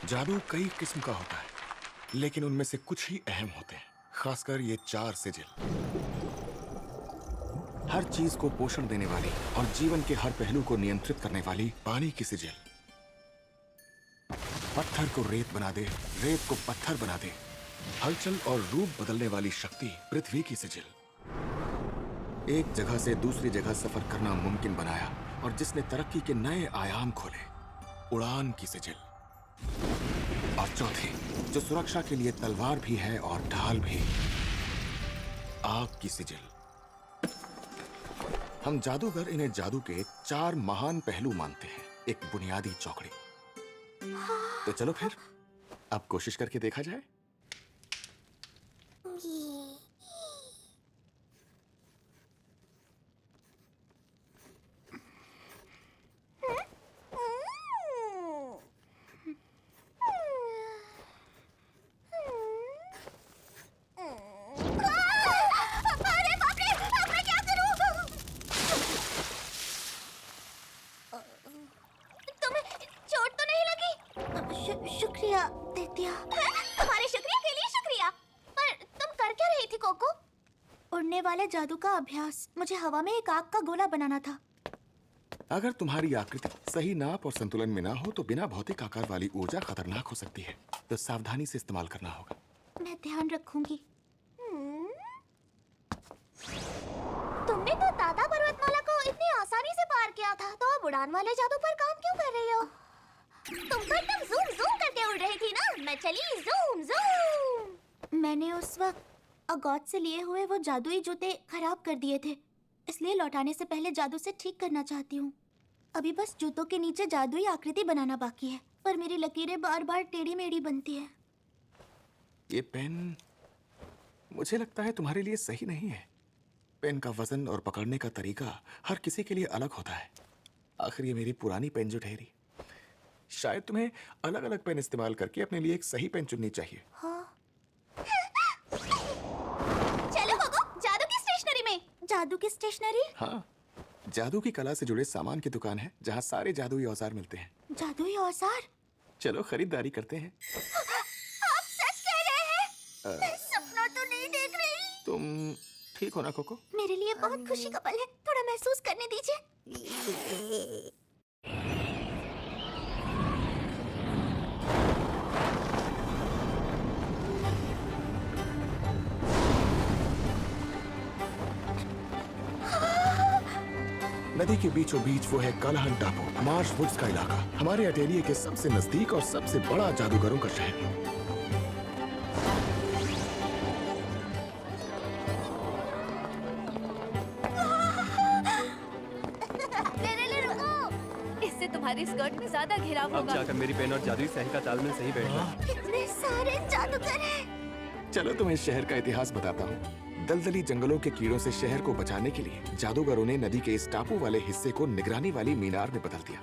जादू कई किस्म का होता है, लेकिन उनमें से कुछ ही अहम होते हैं, खासकर ये 4 सिजिल। हर चीज को पोषण देने वाली और जीवन के हर पहलू को नियंत्रित करने वाली पानी की सिजिल। पत्थर को रेत बना दे, रेत को पत्थर बना दे। हलचल और रूप बदलने वाली शक्ति पृथ्वी की सिजिल। एक जगह से दूसरी जगह सफर करना मुमकिन बनाया और जिसने तरक्की के नए आयाम खोले, उड़ान की सिजिल। और चौथी, जो सुरक्षा के लिए तलवार भी है और ढाल भी, आग की सिजिल। हम जादूगर इन्हें जादू के 4 महान पहलू मानते हैं, एक बुनियादी चौकड़ी। तो चलो फिर अब कोशिश करके देखा जाए। शुक्रिया दैत्या। तुम्हारे शुक्रिया के लिए शुक्रिया। पर तुम कर क्या रही थी कोको? उड़ने वाले जादू का अभ्यास। मुझे हवा में एक आग का गोला बनाना था। अगर तुम्हारी आकृति सही नाप और संतुलन में ना हो तो बिना भौतिक आकार वाली ऊर्जा खतरनाक हो सकती है, तो सावधानी से इस्तेमाल करना होगा। मैं ध्यान रखूंगी। तुमने तो दादा पर्वतमाला को इतनी आसानी से पार किया था, तो अब उड़ान वाले जादू पर काम क्यों कर रही हो? तुम तो एकदम जूम जूम करके उड़ रही थी ना। मैं चली जूम जूम। मैंने उस वक्त अगॉत से लिए हुए वो जादुई जूते खराब कर दिए थे, इसलिए लौटाने से पहले जादू से ठीक करना चाहती हूँ। अभी बस जूतों के नीचे जादुई आकृति बनाना बाकी है, पर मेरी लकीरें बार बार टेढ़ी मेढ़ी बनती है। ये पेन मुझे लगता है तुम्हारे लिए सही नहीं है। पेन का वजन और पकड़ने का तरीका हर किसी के लिए अलग होता है। आखिर ये मेरी पुरानी पेन जो ठहरी। शायद तुम्हें अलग अलग पेन इस्तेमाल करके अपने लिए एक सही पेन चुननी चाहिए। हाँ। चलो कोको, जादू की स्टेशनरी में। जादू की स्टेशनरी? हाँ, जादू की कला से जुड़े सामान की दुकान है जहाँ सारे जादुई औजार मिलते हैं। जादुई औजार? चलो खरीदारी करते हैं। आप सच कह रहे हैं? मैं सपना तो नहीं देख रही। तुम ठीक हो ना कोको? मेरे लिए बहुत खुशी का पल है, थोड़ा महसूस करने दीजिए। नदी के बीचों बीच वो है कालाहन टापू, मार्श वुड्स का इलाका, हमारे अटेलिये के सबसे नजदीक और सबसे बड़ा जादूगरों का शहर। इससे तुम्हारी स्कर्ट में ज्यादा घेराव अब होगा। जाकर मेरी पेन और जादुई सहल का तालमेल सही बैठ रहा है। कितने सारे जादूगर हैं। चलो तुम्हें शहर का इतिहास बताता हूँ। दलदली जंगलों के कीड़ों से शहर को बचाने के लिए जादूगरों ने नदी के इस टापू वाले हिस्से को निगरानी वाली मीनार में बदल दिया।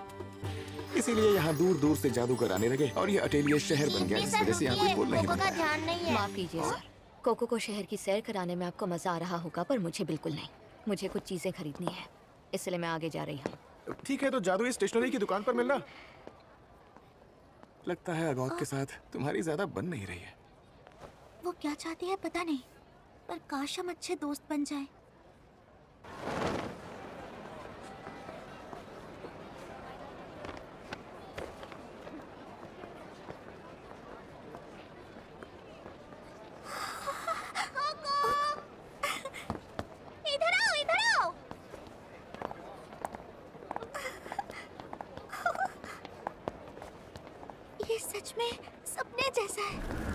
इसीलिए यहाँ दूर दूर से जादूगर आने लगे और ये अटेलिये शहर बन गया, जिस वजह से यहाँ कोई पुल नहीं कोको का बनता। ध्यान नहीं है। माफ कीजिए सर, कोको को शहर की सैर कराने में आपको मजा आ रहा होगा, पर मुझे बिल्कुल नहीं। मुझे कुछ चीजें खरीदनी है, इसलिए मैं आगे जा रही हूँ। ठीक है, तो जादुई स्टेशनरी की दुकान पर मिलना। लगता है अगौत के साथ तुम्हारी ज्यादा बन नहीं रही है। वो क्या चाहती है पता नहीं, पर काश हम अच्छे दोस्त बन जाएं। इधर आओ, इधर आओ। ये सच में सपने जैसा है।